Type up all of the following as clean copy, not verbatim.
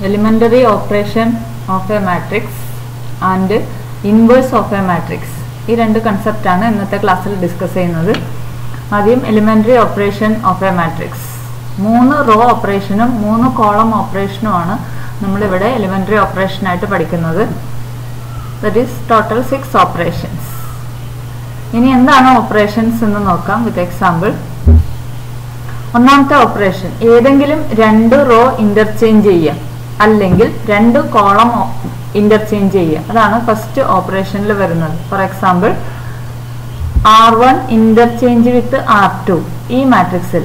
elementary operation of a matrix and inverse of a matrix. ഈ രണ്ട് concept ആണ് ഇന്നത്തെ ക്ലാസ്സിൽ ഡിസ്കസ് ചെയ്യുന്നത്. ആദ്യം elementary operation of a matrix. 3 row ഓപ്പറേഷനും 3 കോളം ഓപ്പറേഷനുമാണ് നമ്മളിവിടെ എലിമെന്ററി ഓപ്പറേഷൻ ആയിട്ട് പഠിക്കുന്നത്. That is total 6 operations. ഇനി എന്താണ് ഓപ്പറേഷൻസ് എന്ന് നോക്കാം വിത്ത് എക്സാമ്പിൾ. ഒന്നാമത്തെ ഓപ്പറേഷൻ, ഏതെങ്കിലും 2 റോ ഇന്റർചേഞ്ച് ചെയ്യുക അല്ലെങ്കിൽ 2 കോളം ഇന്റർചേഞ്ച് ചെയ്യുക. അതാണ് ഫസ്റ്റ് ഓപ്പറേഷനിൽ വരുന്നത്. For example R1 interchange with R2. ഈ മാട്രിക്സിൽ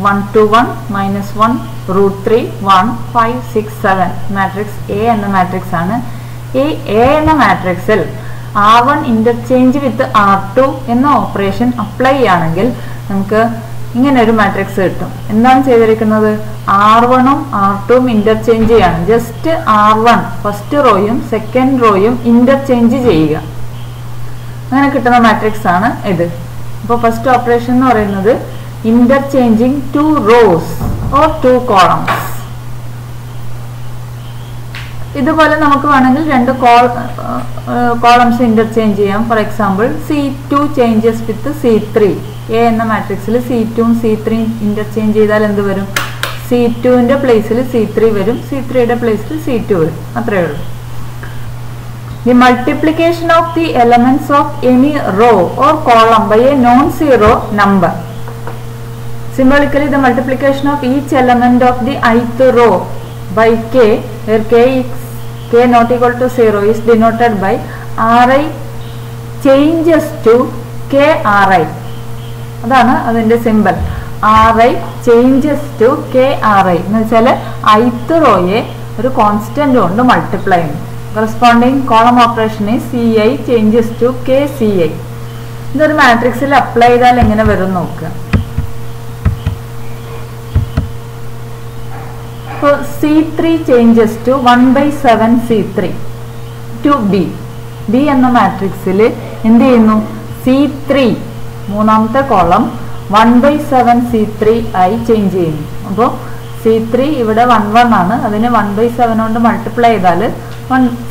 1 to 1 minus 1 √3 1 5 6 7 മാട്രിക്സ് എ എന്ന മാട്രിക്സ് ആണ്. ഈ എ എന്ന മാട്രിക്സിൽ R1 ഇന്റർചേഞ്ച് വിത്ത് R2 എന്ന ഓപ്പറേഷൻ അപ്ലൈ ചെയ്യുകയാണെങ്കിൽ നമുക്ക് ഇങ്ങനെ ഒരു മാട്രിക്സ് കിട്ടും. എന്താണ് ചെയ്തിരിക്കുന്നത്? R1ഉം R2ഉം ഇന്റർചേഞ്ച് ചെയ്യാണ്. ജസ്റ്റ് R1 ഫസ്റ്റ് റോയും സെക്കൻഡ് റോയും ഇന്റർചേഞ്ച് ചെയ്യുക. അങ്ങനെ കിട്ടുന്ന മാട്രിക്സ് ആണ് ഇത്. അപ്പോൾ ഫസ്റ്റ് ഓപ്പറേഷൻ എന്ന് പറയുന്നത് ഇന്റർചേഞ്ചിങ് 2 റോസ് ഓർ 2 കോളംസ്. ഇതുപോലെ നമുക്ക് വേണമെങ്കിൽ 2 കോളംസ് ഇന്റർചേഞ്ച് ചെയ്യാം. For example C2 changes with C3. A എന്ന മാട്രിക്സിൽ C2ഉം C3ഉം ഇന്റർചേഞ്ച് ചെയ്താൽ എന്ത് വരും? C2ന്റെ പ്ലേസിൽ C3 വരും, C3യുടെ പ്ലേസിൽ C2 വരും. അത്രയേ ഉള്ളൂ. The multiplication of the elements of any row or column by a non-zero number. Symbolically, the multiplication of each element of the ith row by k, where k not equal to 0 is denoted by Ri changes to KRI. അതാണ് അതിന്റെ symbol. Ri changes to KRI എന്ന് വെച്ചാൽ ith റോയെ ഒരു constant കൊണ്ട് multiply ചെയ്യും. Corresponding column operation is Ci changes to KCi. ഇതൊരു മാട്രിക്സിൽ apply ചെയ്താൽ എങ്ങനെ വരും നോക്കുക. അപ്പോൾ C3 changes to 1/7 C3 to B. B എന്ന മാട്രിക്സിൽ എന്ത് ചെയ്യുന്നു? C3 മൂന്നാമത്തെ കോളം 1/7 C3 ആയി ചേഞ്ച് ചെയ്യുന്നു. അപ്പോൾ C3 ഇവിടെ 1 ആണ്. അതിനെ 1/7 കൊണ്ട് മൾട്ടിപ്ലൈ ചെയ്താൽ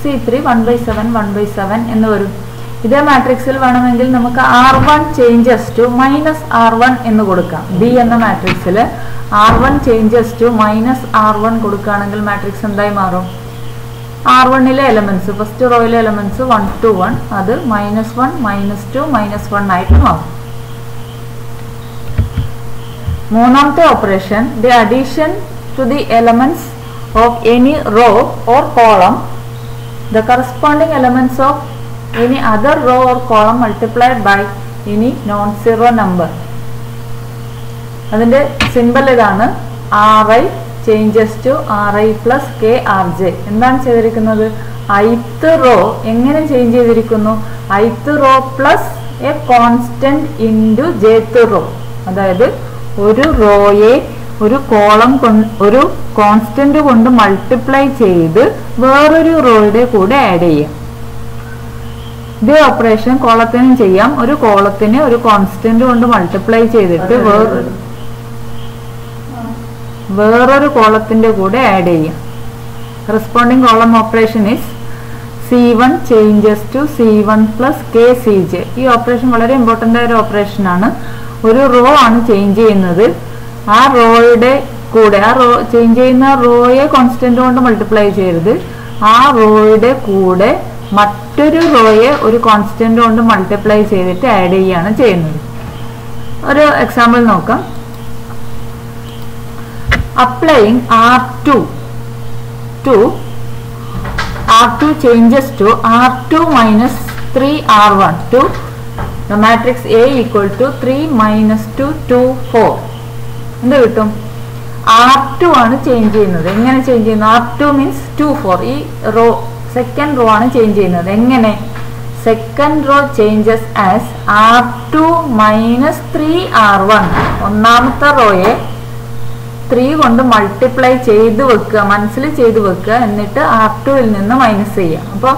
C3 1/7 1/7 എന്ന് വരും. ഇതേ മാട്രിക്സിൽ വേണമെങ്കിൽ നമുക്ക് R1 ചേഞ്ചസ് ടു -R1 എന്ന് കൊടുക്കാം. ബി എന്ന മാട്രിക്സിൽ R1 ചേഞ്ചസ് ടു -R1 കൊടുക്കുകയാണെങ്കിൽ മാട്രിക്സ് എന്തായി മാറും? R1ലെ എലമെന്റ്സ്, ഫസ്റ്റ് റോയിലെ എലമെന്റ്സ് 1 to 1, അത് -1 -2 -1 ആയിട്ട് മാറും. മൂന്നാമത്തെ operation, the addition to the elements of any row or column the corresponding elements of any other row or column multiplied by any non-zero number. അതിന്റെ symbol ഇതാണ്. Ri changes to Ri plus KRJ. എന്താണ് ചെയ്തിരിക്കുന്നത്? ith row എങ്ങനെ change ചെയ്തിരിക്കുന്നു? ith row plus a constant into jth row. അതായത് ഒരു റോയെ ഒരു column ഒരു കോൺസ്റ്റന്റ് കൊണ്ട് മൾട്ടിപ്ലൈ ചെയ്ത് വേറൊരു റോയുടെ കൂടെ ആഡ് ചെയ്യാം. ഇതേ ഓപ്പറേഷൻ കോളത്തിനും ചെയ്യാം. ഒരു കോളത്തിനെ ഒരു കോൺസ്റ്റന്റ് കൊണ്ട് മൾട്ടിപ്ലൈ ചെയ്തിട്ട് വേറൊരു കോളത്തിന്റെ കൂടെ ആഡ് ചെയ്യാം. Corresponding column operation is C1 changes to C1 plus KCJ. ഈ ഓപ്പറേഷൻ വളരെ ഇമ്പോർട്ടന്റ് ആയ ഒരു ഓപ്പറേഷൻ ആണ്. ഒരു റോ ആണ് ചേഞ്ച് ചെയ്യുന്നത്. ആ റോയുടെ കൂടെ, ആ റോ ചേഞ്ച് ചെയ്യുന്ന റോയെ കോൺസ്റ്റന്റ് കൊണ്ട് മൾട്ടിപ്ലൈ ചെയ്യരുത്. ആ റോയുടെ കൂടെ മറ്റൊരു റോയെ ഒരു കോൺസ്റ്റന്റ് കൊണ്ട് മൾട്ടിപ്ലൈ ചെയ്തിട്ട് ആഡ് ചെയ്യുകയാണ് ചെയ്യുന്നത്. ഒരു എക്സാമ്പിൾ നോക്കാം. Applying R2 changes to R2 minus 3R1 to the matrix A equal to 3 minus 2 2 4. എന്ത് കിട്ടും? R2 ആണ് ചേഞ്ച് ചെയ്യുന്നത്. എങ്ങനെ ചേഞ്ച് ചെയ്യുന്നു? R2 means 2 4. ഈ റോ സെക്കൻഡ് റോ ആണ് ചേഞ്ച് ചെയ്യുന്നത്. എങ്ങനെ? Second row changes as R2 minus 3R1. ഒന്നാമത്തെ റോയെ 3 കൊണ്ട് മൾട്ടിപ്ലൈ ചെയ്ത് വെക്കുക, മനസ്സിൽ ചെയ്ത് വെക്കുക. എന്നിട്ട് R2ൽ നിന്ന് മൈനസ് ചെയ്യുക. അപ്പോൾ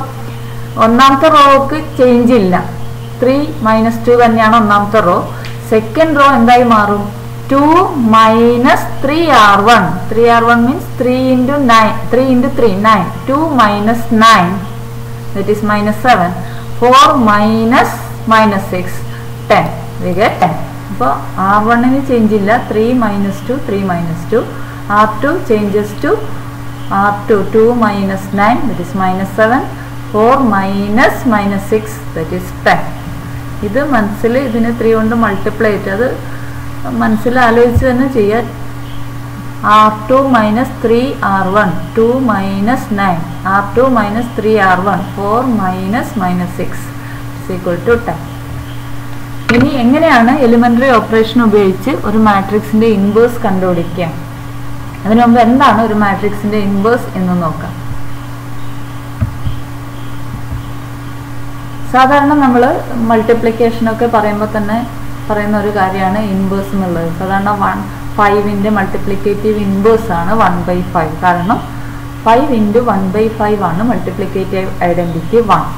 ഒന്നാമത്തെ റോക്ക് ചേഞ്ച് ഇല്ല. 3 - 2 തന്നെയാണ് ഒന്നാമത്തെ റോ. സെക്കൻഡ് റോ എന്തായി മാറും? 2 minus 3r1. 3r1 means 3 into 9. 3 into 3, 9. 2 minus 9, that is minus 7. 4 minus 6, 10. We get 10. So r1 in change illa, 3 minus 2, 3 minus 2. r2 changes to r2, 2 minus 9, that is minus 7. 4 minus 6, that is 10. ഇത് മനസ്സിൽ ഇതിനെ 3 കൊണ്ട് multiply ചെയ്തിട്ട് അത് മനസ്സിൽ ആലോചിച്ച് തന്നെ ചെയ്യാൻ. r2 minus 3r1, 2 minus 9, r2 minus 3r1, 4 minus 6 is equal to 10. ഇനി എങ്ങനെയാണ് എലിമെന്ററി ഓപ്പറേഷൻ ഉപയോഗിച്ച് ഒരു മാട്രിക്സിന്റെ ഇൻവേഴ്സ് കണ്ടുപിടിക്കുക? അതിനു മുമ്പ് എന്താണ് ഒരു മാട്രിക്സിന്റെ ഇൻവേഴ്സ് എന്ന് നോക്കാം. സാധാരണ നമ്മൾ മൾട്ടിപ്ലിക്കേഷൻ ഒക്കെ പറയുമ്പോൾ തന്നെ പറയുന്ന ഒരു കാര്യമാണ് ഇൻവേഴ്സ് എന്നുള്ളത്. സാധാരണ 5ന്റെ മൾട്ടിപ്ലിക്കേറ്റീവ് ഇൻവേഴ്സ് ആണ് 1/5. കാരണം 5 into 1/5 ആണ് മൾട്ടിപ്ലിക്കേറ്റീവ് ഐഡന്റിറ്റി 1.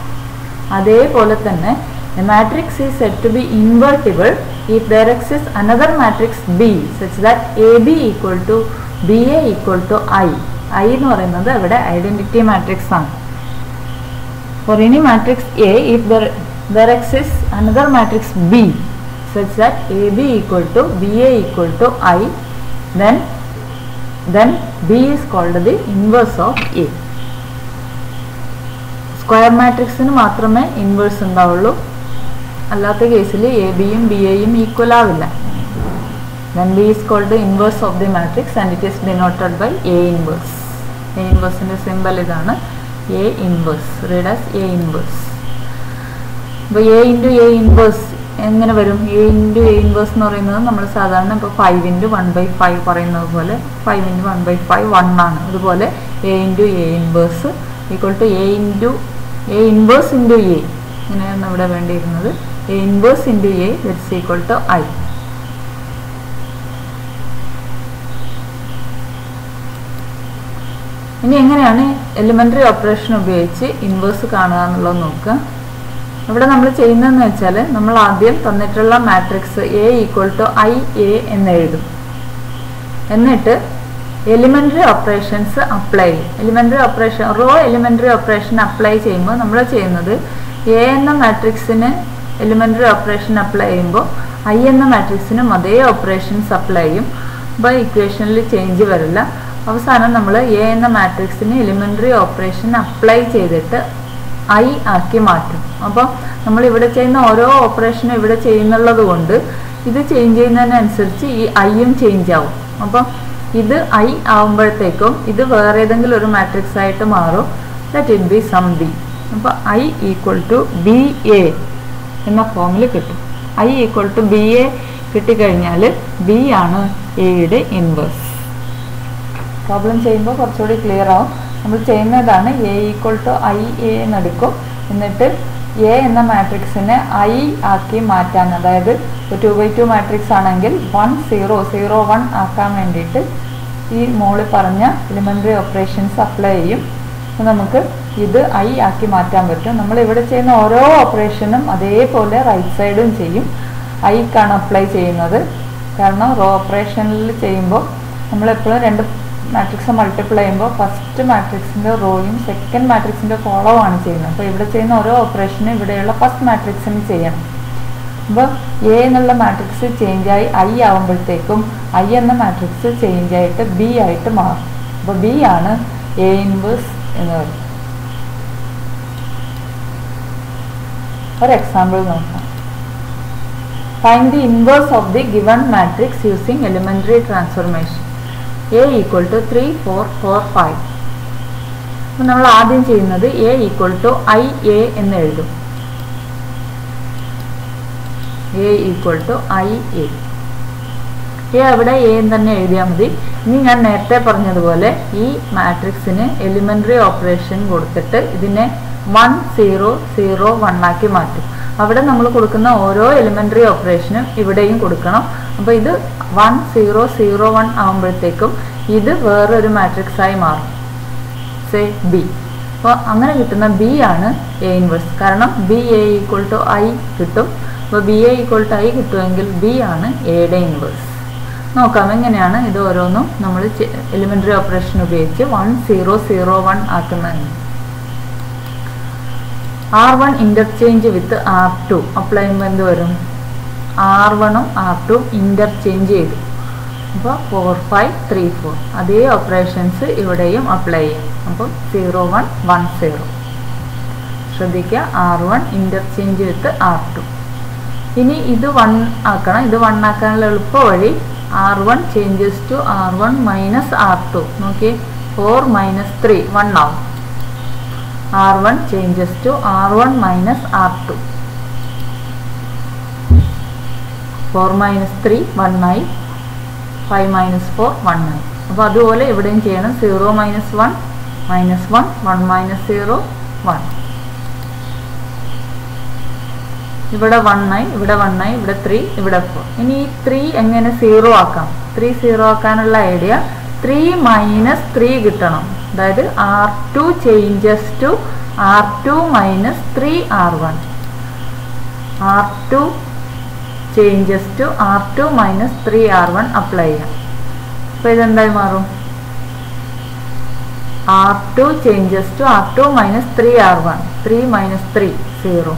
അതേപോലെ തന്നെ a matrix is said to be invertible if there exists another matrix B such that AB equal to BA equal to I. I എന്ന് പറയുന്നത് ഇവിടെ ഐഡന്റിറ്റി മാട്രിക്സ് ആണ്. For any matrix A, if there exists another matrix B such that AB equal to BA equal to I, then B is called the inverse of A. Square matrix ന് മാത്രമേ inverse ഉണ്ടാവുള്ളൂ. അല്ലാത്ത കേസിൽ A ബിയും B എയും equal ആവില്ല. Then B is called the inverse of the matrix and it is denoted by A inverse. A inverse ന്റെ symbol ഇതാണ്, A inverse. Read as A inverse. അപ്പോൾ A into A inverse എങ്ങനെ വരും? A into A inverse എന്ന് പറയുന്നത് നമ്മൾ സാധാരണ ഇപ്പോൾ 5 into 1/5 പറയുന്നത് പോലെ 5 into 1/5 1 ആണ്. അതുപോലെ A into A inverse equal to A inverse into A. ഇങ്ങനെയാണ് ഇവിടെ വേണ്ടിയിരുന്നത്. A inverse into A, that's equal to I. ഇനി എങ്ങനെയാണ് എലിമെന്ററി ഓപ്പറേഷൻ ഉപയോഗിച്ച് ഇൻവേഴ്സ് കാണുക എന്നുള്ളത് നോക്കുക. ഇവിടെ നമ്മൾ ചെയ്യുന്നതെന്ന് വെച്ചാൽ നമ്മൾ ആദ്യം തന്നിട്ടുള്ള matrix A equal to IA എന്ന് എഴുതും. എന്നിട്ട് എലിമെന്ററി ഓപ്പറേഷൻസ് അപ്ലൈ ചെയ്യും. Elementary operation elementary operation apply ചെയ്യുമ്പോൾ നമ്മൾ ചെയ്യുന്നത് A എന്ന മാട്രിക്സിന് എലിമെന്ററി ഓപ്പറേഷൻ അപ്ലൈ ചെയ്യുമ്പോൾ I എന്ന മാട്രിക്സിനും അതേ ഓപ്പറേഷൻസ് അപ്ലൈ ചെയ്യും. അപ്പോൾ ഇക്വേഷനിൽ ചേഞ്ച് വരില്ല. അവസാനം നമ്മൾ A എന്ന മാട്രിക്സിന് എലിമെന്ററി ഓപ്പറേഷൻ അപ്ലൈ ചെയ്തിട്ട് I ആക്കി മാറ്റും. അപ്പോൾ നമ്മൾ ഇവിടെ ചെയ്യുന്ന ഓരോ ഓപ്പറേഷനും ഇവിടെ ചെയ്യുന്നുള്ളത് കൊണ്ട് ഇത് ചേഞ്ച് ചെയ്യുന്നതിനനുസരിച്ച് ഈ ഐയും ചേഞ്ച് ആവും. അപ്പം ഇത് I ആവുമ്പോഴത്തേക്കും ഇത് വേറെ ഏതെങ്കിലും ഒരു മാട്രിക്സ് ആയിട്ട് മാറും. That will be some B. അപ്പോൾ I equal to BA എന്ന ഫോമിൽ കിട്ടും. I equal to BA കിട്ടിക്കഴിഞ്ഞാൽ B ആണ് എയുടെ ഇൻവേഴ്സ്. പ്രോബ്ലം ചെയ്യുമ്പോൾ കുറച്ചുകൂടി ക്ലിയർ ആവും. നമ്മൾ ചെയ്യുന്നതാണ് A equal to IA എന്നെടുക്കും. എന്നിട്ട് A എന്ന മാട്രിക്സിനെ I ആക്കി മാറ്റാൻ, അതായത് 2/2 മാട്രിക്സ് ആണെങ്കിൽ 1 0 0 1 ആക്കാൻ വേണ്ടിയിട്ട് ഈ മോളിൽ പറഞ്ഞ എലിമെന്ററി ഓപ്പറേഷൻസ് അപ്ലൈ ചെയ്യും. നമുക്ക് ഇത് I ആക്കി മാറ്റാൻ പറ്റും. നമ്മൾ ഇവിടെ ചെയ്യുന്ന ഓരോ ഓപ്പറേഷനും അതേപോലെ റൈറ്റ് സൈഡും ചെയ്യും. Iക്കാണ് അപ്ലൈ ചെയ്യുന്നത്. കാരണം റോ ഓപ്പറേഷനിൽ ചെയ്യുമ്പോൾ നമ്മളെപ്പോഴും രണ്ട് മാട്രിക്സ് മൾട്ടിപ്ലൈ ചെയ്യുമ്പോൾ ഫസ്റ്റ് മാട്രിക്സിൻ്റെ റോയും സെക്കൻഡ് മാട്രിക്സിൻ്റെ കോളവും ആണ് ചെയ്യുന്നത്. അപ്പോൾ ഇവിടെ ചെയ്യുന്ന ഓരോ ഓപ്പറേഷനും ഇവിടെയുള്ള ഫസ്റ്റ് മാട്രിക്സിന് ചെയ്യണം. അപ്പോൾ A എന്നുള്ള മാട്രിക്സ് ചേഞ്ചായി I ആവുമ്പോഴത്തേക്കും I എന്ന മാട്രിക്സ് ചേഞ്ചായിട്ട് B ആയിട്ട് മാറും. അപ്പോൾ B ആണ് A ഇൻവേഴ്സ് എന്ന് പറയും. ഒരു എക്സാമ്പിൾ നോക്കാം. Find the inverse of the given matrix using elementary transformation. A equal to 3 4 4 5. അപ്പോൾ നമ്മൾ ആദ്യം ചെയ്യുന്നത് A equal to IA എന്ന് എഴുതും. A equal to IA. A അവിടെ A എന്ന് തന്നെ എഴുതിയാൽ മതി. ഇനി ഞാൻ നേരത്തെ പറഞ്ഞതുപോലെ ഈ മാട്രിക്സിന് എലിമെന്ററി ഓപ്പറേഷൻ കൊടുത്തിട്ട് ഇതിനെ 1 0 0 1 ആക്കി മാറ്റും. അവിടെ നമ്മൾ കൊടുക്കുന്ന ഓരോ എലിമെന്ററി ഓപ്പറേഷനും ഇവിടെയും കൊടുക്കണം. അപ്പോൾ ഇത് 1 0 0 1 ആകുമ്പോഴത്തേക്കും ഇത് വേറൊരു മാട്രിക്സ് ആയി മാറും, സേ B. അപ്പോൾ അങ്ങനെ കിട്ടുന്ന B ആണ് A ഇൻവേഴ്സ്. കാരണം BA equal to I കിട്ടും. അപ്പോൾ BA equal to I കിട്ടുമെങ്കിൽ B ആണ് എയുടെ ഇൻവേഴ്സ്. നോക്കാം എങ്ങനെയാണ് ഇത് ഓരോന്നും നമ്മൾ എലിമെന്ററി ഓപ്പറേഷൻ ഉപയോഗിച്ച് 1 0 0 1 ആക്കുന്നത്. R1 ഇന്റർചേഞ്ച് വിത്ത് R2 അപ്ലൈ ചെയ്യുമ്പോൾ എന്ത് വരും? R1 ഉം R2 ഇന്റർചേഞ്ച് ചെയ്തു. അപ്പോൾ 4 5 3 4 അതേ ഓപ്പറേഷൻസ് ഇവിടെയും അപ്ലൈ ചെയ്യും. അപ്പോൾ 0 1 1 0. ശ്രദ്ധിക്കുക, R1 ഇന്റർചേഞ്ച് വിത്ത് R2. ഇനി ഇത് 1 ആക്കണം. ഇത് 1 ആക്കാനുള്ള എളുപ്പ വഴി R1 changes to R1 minus R2. നോക്കിയേ, 4 മൈനസ് 3 1 ആവും. R1 changes to R1 minus R2. 4 minus 3 1 ആയി. 5 മൈനസ് 4 1 ആയി. അപ്പോൾ അതുപോലെ ഇവിടെയും ചെയ്യണം. 0 മൈനസ് 1 മൈനസ് 1 1 മൈനസ് 0 1. ഇവിടെ 1 ആയി, ഇവിടെ 1 ആയി, ഇവിടെ 3, ഇവിടെ 4. ഇനി ഈ 3 എങ്ങനെ 0 ആക്കാം? 3 0 ആക്കാനുള്ള ഐഡിയ 3 മൈനസ് 3 കിട്ടണം. അതായത് R2 changes to R2 minus 3 R1. R2 changes to R2 minus 3 R1 apply ചെയ്യാം. അപ്പോൾ ഇതെന്തായി മാറും? R2 changes to R2 minus 3 R1. 3 minus 3 0.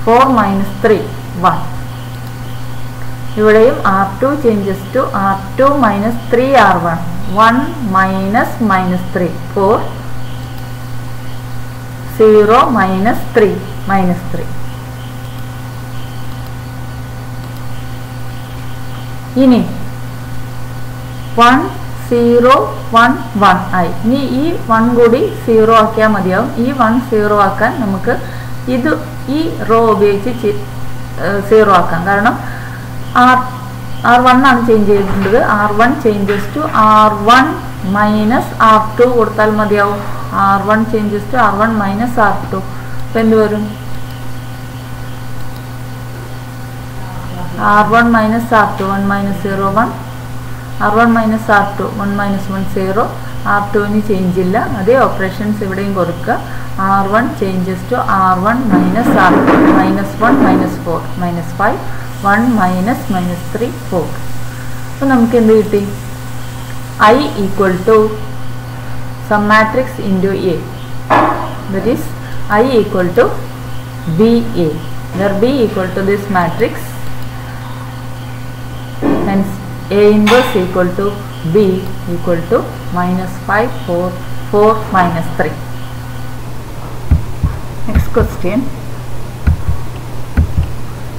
4 minus 3 1. ഇവിടെയും R2 changes to R2 minus 3 R1. 1 minus minus 3 4. 0 minus 3 minus 3. ഇനി 1 0 1 1 ആയി. ഇനി ഈ 1 കൂടി 0 ആക്കിയാൽ മതിയാവും. ഈ 1 0 ആക്കാൻ നമുക്ക് ഇത് ഈ റോ ഉപയോഗിച്ച് 0 ആക്കാം. കാരണം R1 ആണ് ചേഞ്ച് ചെയ്തിട്ടുള്ളത്. R1 changes to R1 minus R2 കൊടുത്താൽ മതിയാവും. R1 changes to R1 minus R2. അപ്പം എന്ത് വരും? R1 minus R2 1 minus 0 1. R1 minus R2 1 minus 1 0. R2ന് ചേഞ്ച് ഇല്ല. അതേ ഓപ്പറേഷൻസ് ഇവിടെയും കൊടുക്കുക. R1 changes to R1 minus R2 minus 1 minus 4 minus 5 1 minus minus 3 4. അപ്പോൾ നമുക്ക് എന്ത് കിട്ടി? I equal to some matrix into A. That is I equal to BA. where B equal to this matrix. hence A inverse equal to B equal to minus 5 4 4 minus 3. Next question.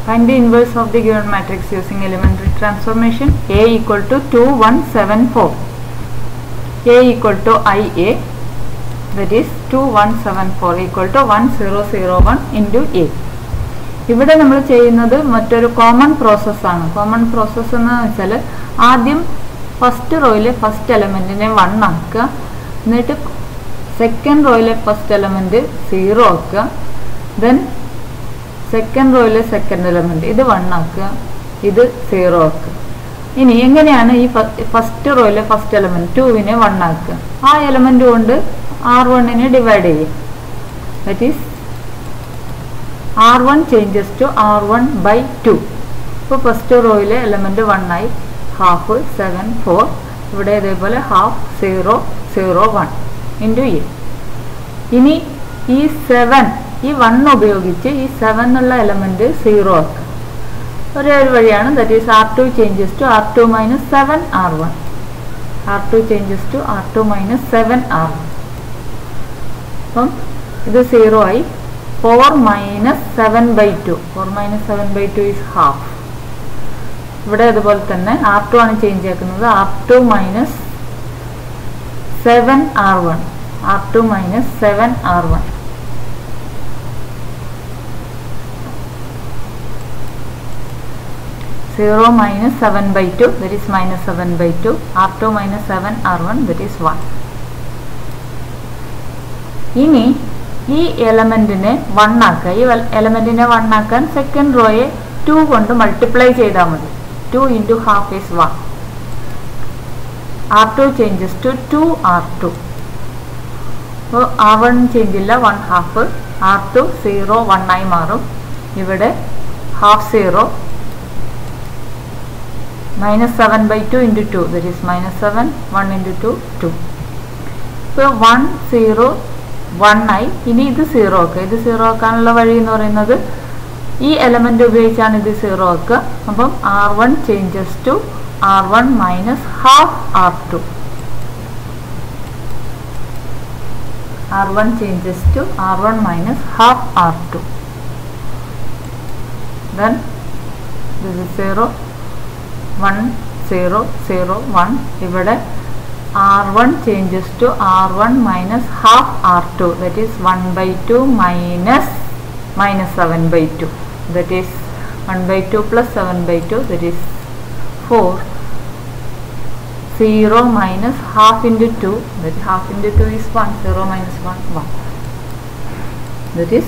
Find the inverse of the given matrix using elementary transformation. A equal to 2 1 7 4. A equal to IA, that is 2 1 7 4 equal to 1 0 0 1 into A. ഇവിടെ നമ്മൾ ചെയ്യുന്നത് മറ്റൊരു common പ്രോസസ്സാണ്. Common process എന്ന് വെച്ചാൽ ആദ്യം first റോയിലെ first എലമെൻറ്റിനെ 1 ആക്കുക. എന്നിട്ട് സെക്കൻഡ് റോയിലെ ഫസ്റ്റ് എലമെൻറ്റ് 0 ആക്കുക. ദെൻ സെക്കൻഡ് റോയിലെ സെക്കൻഡ് എലമെൻറ്റ് ഇത് 1 ആക്കുക, ഇത് 0 ആക്കുക. ഇനി എങ്ങനെയാണ് ഈ ഫസ്റ്റ് റോയിലെ ഫസ്റ്റ് എലമെൻറ്റ് 2നെ 1 ആക്കുക? ആ എലമെൻറ്റ് കൊണ്ട് R1നെ ഡിവൈഡ് ചെയ്യുക. That is R1 changes to R1 by 2. ഇപ്പോൾ ഫസ്റ്റ് റോയിലെ എലമെൻറ്റ് 1 ആയി. ഹാഫ് 7 4. ഇവിടെ ഇതേപോലെ ഹാഫ് 0 0 1 ഇൻറ്റു എ. ഇനി ഈ 7 ഈ 1 ഉപയോഗിച്ച് ഈ 7 എന്നുള്ള എലമെൻറ്റ് 0 ആക്കുക. ഒരേ ഒരു വഴിയാണ്. That is R2 changes to R2 minus 7 R1. R2 changes to R2 minus 7 R1. അപ്പം ഇത് 0 ആയി. 4 minus 7 by 2. 4 minus 7 by 2 is half. ഇവിടെ അതുപോലെ തന്നെ R2 ആണ് ചേഞ്ച് ആക്കുന്നത്. R2 minus 7 R1. R2 minus 7 R1. Zero minus 7 by 2, that is minus 7 by 2. R2 minus 7 R1, that is 1. ഇനി ഈ എലമെന്റിനെ 1 ആക്കുക. ഈ എലമെന്റിനെ 1 ആക്കാൻ സെക്കൻഡ് റോയെ 2 കൊണ്ട് മൾട്ടിപ്ലൈ ചെയ്താൽ മതി. 2 into half is 1. R2 changes to 2 R2. അപ്പോൾ R1 ചേഞ്ച് ഇല്ല, 1 ഹാഫ്. R2 0 1 ആയി മാറും. ഇവിടെ half 0 minus 7 by 2 into 2, that is minus 7, 1 into 2, 2. So 1 0 1 ആയി. ഇനി ഇത് 0 ആക്കുക. ഇത് 0 ആക്കാനുള്ള വഴി എന്ന് പറയുന്നത് ഈ എലമെന്റ് ഉപയോഗിച്ചാണ് ഇത് 0 ആക്കുക. അപ്പം R1 changes to R1 minus half R2. R1 changes to R1 minus half R2. Then this is 0 1 0 0 1. ഇവിടെ R1 changes to R1 minus half R2, that is 1 by 2 minus 7 by 2, that is 1 by 2 plus 7 by 2, that is 4. 0 minus half into 2, that is half into 2 is 1, 0 minus 1, 1. That is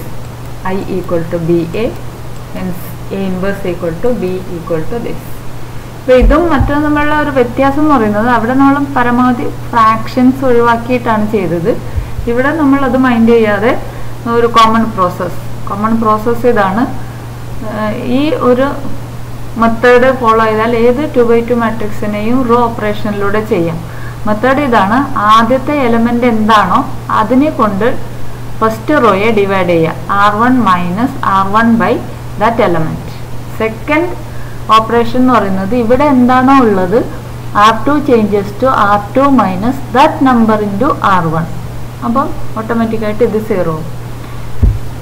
I equal to BA, hence A inverse equal to B equal to this. അപ്പോൾ ഇതും മറ്റും തമ്മിലുള്ള ഒരു വ്യത്യാസം എന്ന് പറയുന്നത് അവിടെ നമ്മൾ പരമാവധി ഫ്രാക്ഷൻസ് ഒഴിവാക്കിയിട്ടാണ് ചെയ്തത്. ഇവിടെ നമ്മളത് മൈൻഡ് ചെയ്യാതെ ഒരു കോമൺ പ്രോസസ്സ് ഇതാണ്. ഈ ഒരു മെത്തേഡ് ഫോളോ ചെയ്താൽ ഏത് 2x2 മാട്രിക്സിനെയും റോ ഓപ്പറേഷനിലൂടെ ചെയ്യാം. മെത്തേഡ് ഇതാണ്. ആദ്യത്തെ എലമെന്റ് എന്താണോ അതിനെ കൊണ്ട് ഫസ്റ്റ് റോയെ ഡിവൈഡ് ചെയ്യുക, R1 minus R1 by that element. Second operation എന്ന് പറയുന്നത് ഇവിടെ എന്താണോ ഉള്ളത് R2 changes to R2 minus that number into R1. അപ്പം ഓട്ടോമാറ്റിക്കായിട്ട് ഇത് 0.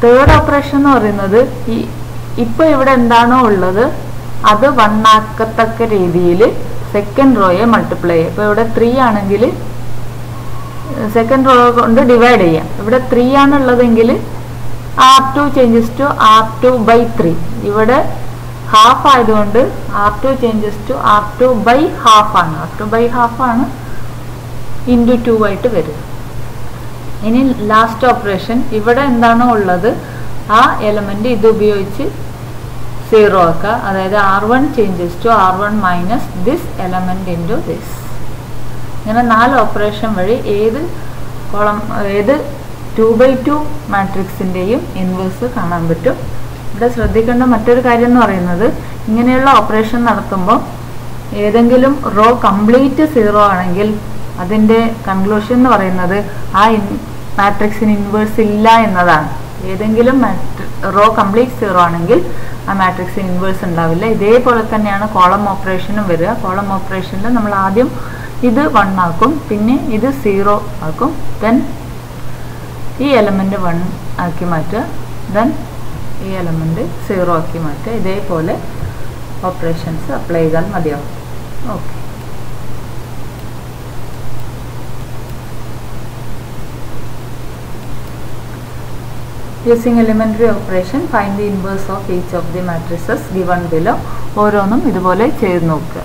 തേർഡ് ഓപ്പറേഷൻ എന്ന് പറയുന്നത് ഇപ്പോൾ ഇവിടെ എന്താണോ ഉള്ളത് അത് 1 ആക്കത്തക്ക രീതിയിൽ സെക്കൻഡ് റോയെ മൾട്ടിപ്ലൈ ചെയ്യുക. ഇപ്പോൾ ഇവിടെ 3 ആണെങ്കിൽ സെക്കൻഡ് റോ കൊണ്ട് ഡിവൈഡ് ചെയ്യാം. ഇവിടെ 3 ആണുള്ളതെങ്കിൽ R2 changes to R2 by 3. ഇവിടെ ഹാഫ് ആയതുകൊണ്ട് R2 changes to R2 by half ആണ്. R2 ബൈ ഹാഫ് ആണ് ഇൻറ്റു 2 ആയിട്ട് വരും. ഇനി ലാസ്റ്റ് ഓപ്പറേഷൻ ഇവിടെ എന്താണോ ഉള്ളത് ആ എലമെന്റ് ഇത് ഉപയോഗിച്ച് 0 ആക്കുക. അതായത് R1 changes to R1 minus this element into this. ഇങ്ങനെ 4 ഓപ്പറേഷൻ വഴി ഏത് 2x2 മാട്രിക്സിൻ്റെയും ഇൻവേഴ്സ് കാണാൻ പറ്റും. ഇവിടെ ശ്രദ്ധിക്കേണ്ട മറ്റൊരു കാര്യം എന്ന് പറയുന്നത് ഇങ്ങനെയുള്ള ഓപ്പറേഷൻ നടത്തുമ്പോൾ ഏതെങ്കിലും റോ കംപ്ലീറ്റ് 0 ആണെങ്കിൽ അതിൻ്റെ കൺക്ലൂഷൻ എന്ന് പറയുന്നത് ആ മാട്രിക്സിന് ഇൻവേഴ്സ് ഇല്ല എന്നതാണ്. ഏതെങ്കിലും റോ കംപ്ലീറ്റ് 0 ആണെങ്കിൽ ആ മാട്രിക്സിന് ഇൻവേഴ്സ് ഉണ്ടാവില്ല. ഇതേപോലെ തന്നെയാണ് കോളം ഓപ്പറേഷനും വരിക. കോളം ഓപ്പറേഷനിൽ നമ്മൾ ആദ്യം ഇത് 1 ആക്കും, പിന്നെ ഇത് 0 ആക്കും, ദെൻ ഈ എലമെന്റ് 1 ആക്കി മാറ്റുക, ദെൻ ഈ എലമെന്റ് 0 ആക്കി മാറ്റുക. ഇതേപോലെ ഓപ്പറേഷൻസ് അപ്ലൈ ചെയ്താൽ മതിയാവും. Okay. Using elementary operation, find the inverse of each of the matrices given below. ഓരോന്നും ഇതുപോലെ ചെയ്ത് നോക്കുക.